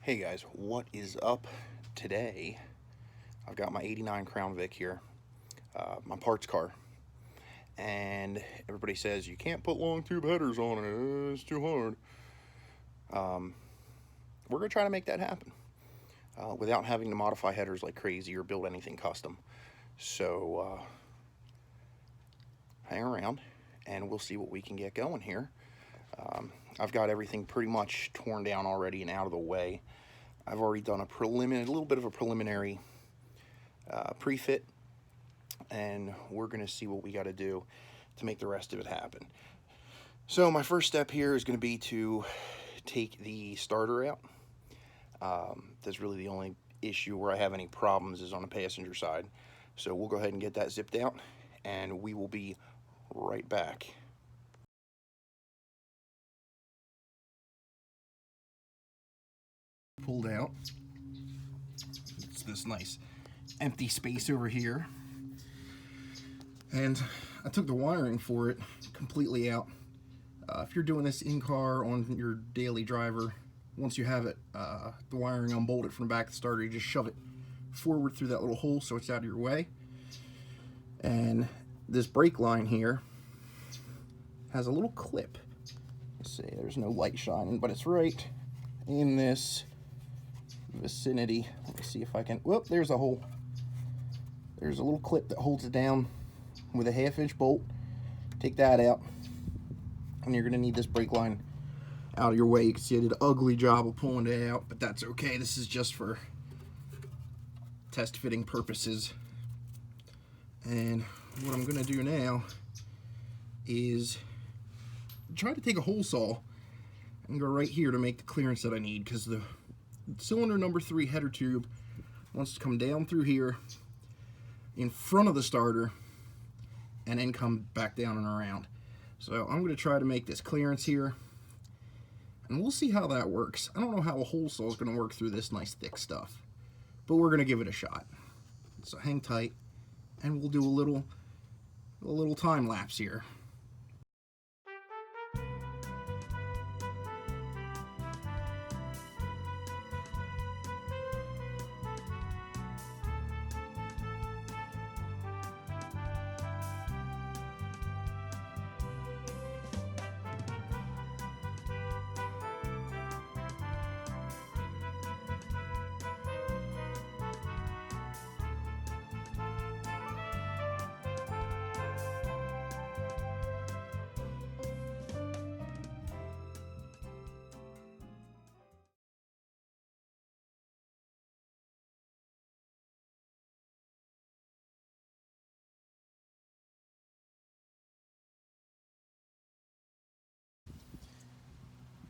Hey guys, what is up today? I've got my 89 Crown Vic here, my parts car, and everybody says you can't put long tube headers on it, it's too hard. We're going to try to make that happen without having to modify headers like crazy or build anything custom. So hang around and we'll see what we can get going here. I've got everything pretty much torn down already and out of the way. I've already done a little bit of a preliminary pre-fit, and we're going to see what we got to do to make the rest of it happen. So my first step here is going to be to take the starter out. That's really the only issue where I have any problems is on the passenger side. So we'll go ahead and get that zipped out, and we will be right back. Pulled out. It's this nice empty space over here. And I took the wiring for it completely out. If you're doing this in car on your daily driver, once you have it, the wiring unbolted from the back of the starter, you just shove it forward through that little hole so it's out of your way. And this brake line here has a little clip. Let's see, there's no light shining, but it's right in this vicinity. Let me see if I can. Whoop, there's a hole. There's a little clip that holds it down with a 1/2-inch bolt. Take that out, and you're going to need this brake line out of your way. You can see I did an ugly job of pulling it out, but that's okay. This is just for test fitting purposes. And what I'm going to do now is try to take a hole saw and go right here to make the clearance that I need, because the cylinder number 3 header tube wants to come down through here in front of the starter and then come back down and around. So I'm going to try to make this clearance here, and we'll see how that works. I don't know how a hole saw is going to work through this nice thick stuff, but we're going to give it a shot. So hang tight, and we'll do a little time lapse here.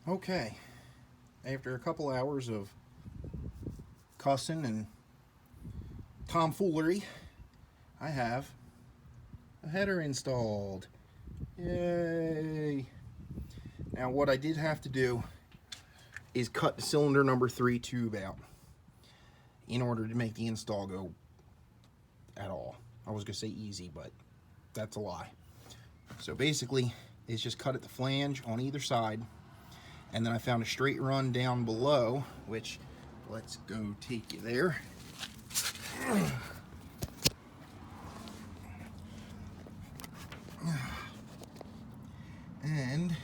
Okay, after a couple hours of cussing and tomfoolery, I have a header installed. Yay! Now what I did have to do is cut the cylinder number 3 tube out in order to make the install go at all. I was going to say easy, but that's a lie. So basically, it's just cut at the flange on either side. And then I found a straight run down below, which, let's go take you there. And,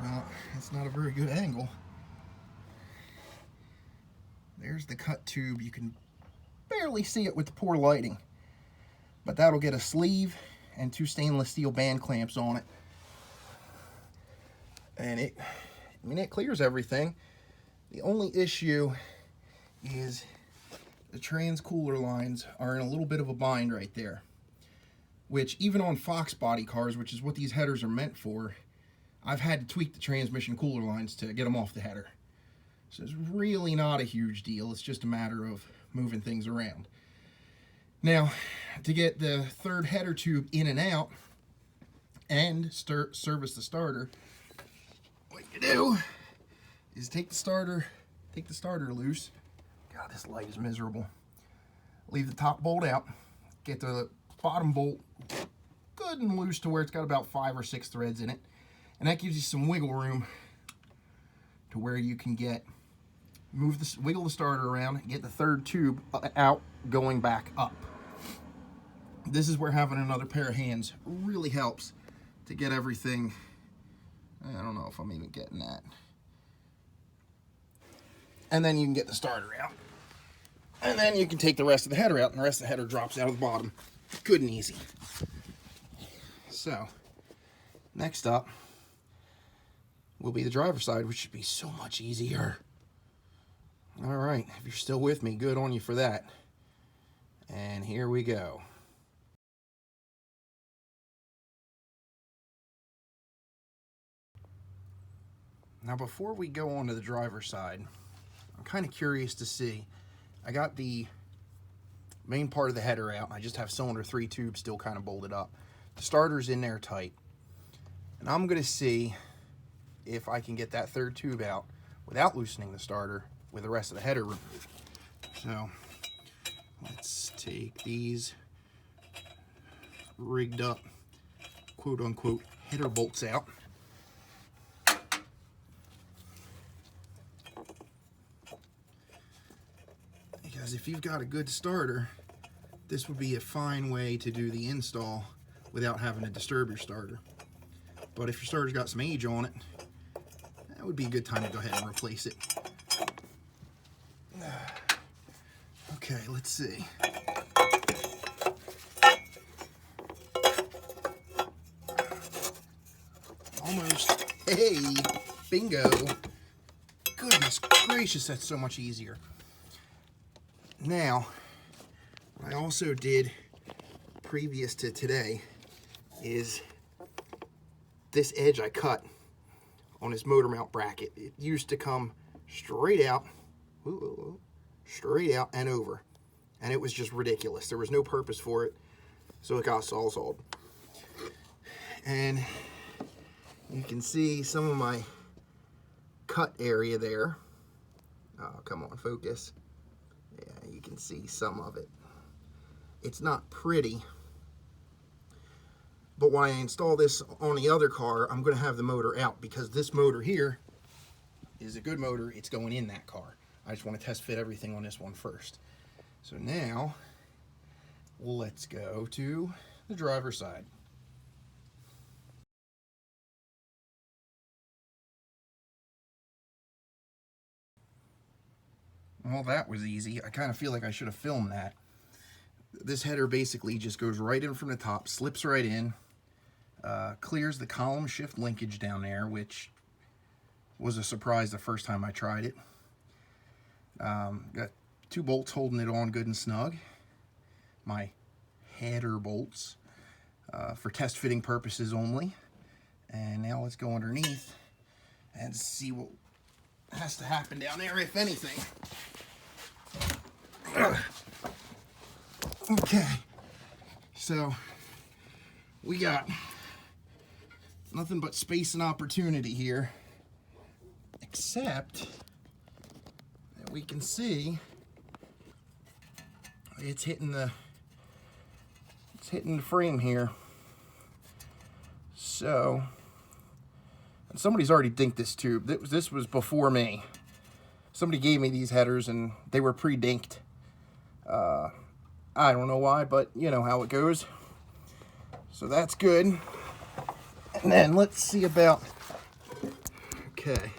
well, it's not a very good angle. There's the cut tube. You can barely see it with the poor lighting. But that'll get a sleeve and 2 stainless steel band clamps on it. And it clears everything. The only issue is the trans cooler lines are in a little bit of a bind right there, which even on Fox body cars, which is what these headers are meant for, I've had to tweak the transmission cooler lines to get them off the header. So it's really not a huge deal. It's just a matter of moving things around. Now, to get the 3rd header tube in and out and service the starter, what you do is take the starter loose. God, this light is miserable. Leave the top bolt out, get the bottom bolt good and loose to where it's got about 5 or 6 threads in it, and that gives you some wiggle room to where you can get wiggle the starter around, and get the third tube out, going back up. This is where having another pair of hands really helps to get everything. I don't know if I'm even getting that. And then you can get the starter out. And then you can take the rest of the header out, and the rest of the header drops out of the bottom. Good and easy. So, next up will be the driver's side, which should be so much easier. All right, if you're still with me, good on you for that. And here we go. Now, before we go on to the driver's side, I'm kind of curious to see. I got the main part of the header out. I just have cylinder 3 tubes still kind of bolted up. The starter's in there tight. And I'm going to see if I can get that third tube out without loosening the starter with the rest of the header removed. So, let's take these rigged up, quote-unquote, header bolts out. Because if you've got a good starter, this would be a fine way to do the install without having to disturb your starter. But if your starter's got some age on it, that would be a good time to go ahead and replace it. Okay, let's see. Almost. Hey, bingo. Goodness gracious, that's so much easier. Now, what I also did previous to today is this edge I cut on this motor mount bracket. It used to come straight out, straight out and over. And it was just ridiculous. There was no purpose for it, so it got sawzalled. And you can see some of my cut area there. Oh, come on, focus. Yeah, you can see some of it. It's not pretty, but when I install this on the other car, I'm going to have the motor out because this motor here is a good motor. It's going in that car. I just want to test fit everything on this one first. So now, let's go to the driver's side. Well, that was easy. I kind of feel like I should have filmed that. This header basically just goes right in from the top, slips right in, clears the column shift linkage down there, which was a surprise the first time I tried it. Got 2 bolts holding it on good and snug. My header bolts for test fitting purposes only. And now let's go underneath and see what has to happen down there, if anything. Okay, so we got nothing but space and opportunity here, except that we can see it's hitting the frame here. So, and somebody's already dinked this tube. This was before me. Somebody gave me these headers and they were pre-dinked. I don't know why, but you know how it goes. So that's good. And then let's see about, okay,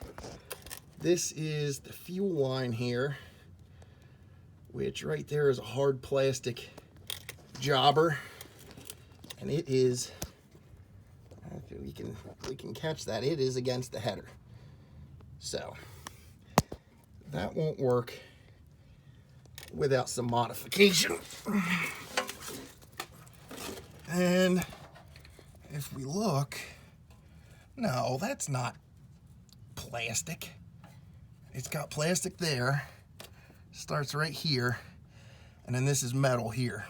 this is the fuel line here, which right there is a hard plastic jobber, and it is, we can catch that, it is against the header. So that won't work without some modification. And if we look, no, that's not plastic. It's got plastic there, starts right here, and then this is metal here.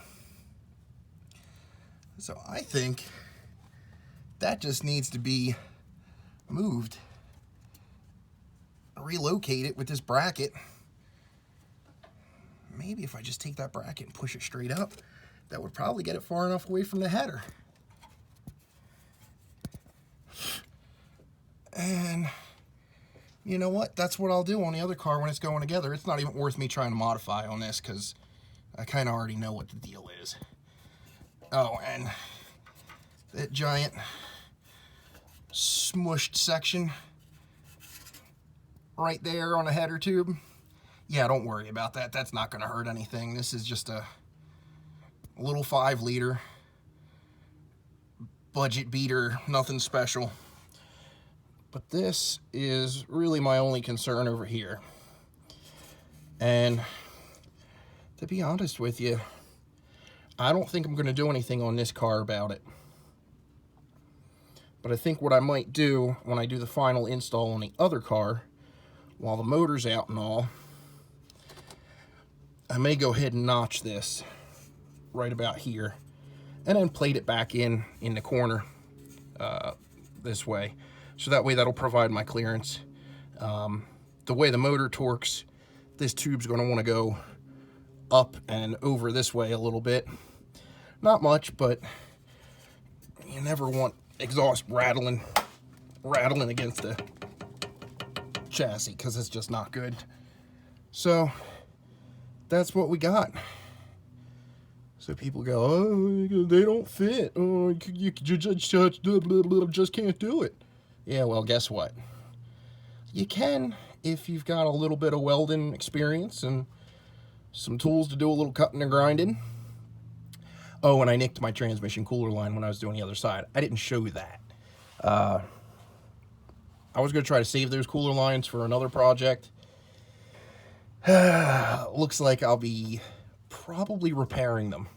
So I think that just needs to be moved, relocate it with this bracket. Maybe if I just take that bracket and push it straight up, that would probably get it far enough away from the header. And You know what? That's what I'll do on the other car when it's going together. It's not even worth me trying to modify on this because I kind of already know what the deal is. Oh, and that giant smushed section right there on a header tube. Yeah, don't worry about that. That's not going to hurt anything. This is just a little 5-liter budget beater, nothing special. But this is really my only concern over here. And to be honest with you, I don't think I'm going to do anything on this car about it. But I think what I might do when I do the final install on the other car, while the motor's out and all, I may go ahead and notch this right about here and then plate it back in the corner this way. So that way that'll provide my clearance. The way the motor torques, this tube's going to want to go up and over this way a little bit. Not much, but you never want exhaust rattling against the chassis because it's just not good. So that's what we got. So people go, oh, they don't fit. Oh, you just can't do it. Yeah, well, guess what? You can if you've got a little bit of welding experience and some tools to do a little cutting and grinding. Oh, and I nicked my transmission cooler line when I was doing the other side. I didn't show you that. I was going to try to save those cooler lines for another project. Looks like I'll be probably repairing them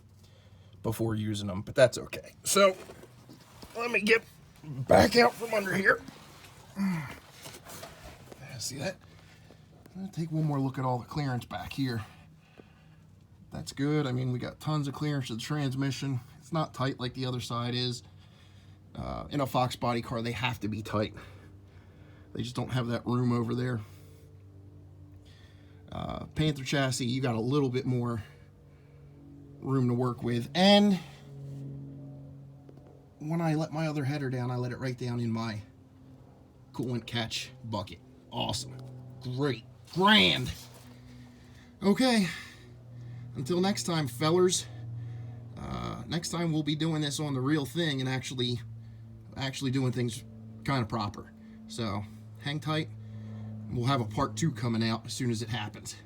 before using them, but that's okay. So, let me get back out from under here. See that? I'm going to take one more look at all the clearance back here. That's good. I mean, we got tons of clearance to the transmission. It's not tight like the other side is. In a Fox body car, they have to be tight. They just don't have that room over there. Panther chassis, you got a little bit more room to work with. And when I let my other header down, I let it right down in my coolant catch bucket. Awesome. Great. Grand. Okay. Until next time, fellers. Next time we'll be doing this on the real thing and actually doing things kind of proper. So hang tight. We'll have a part 2 coming out as soon as it happens.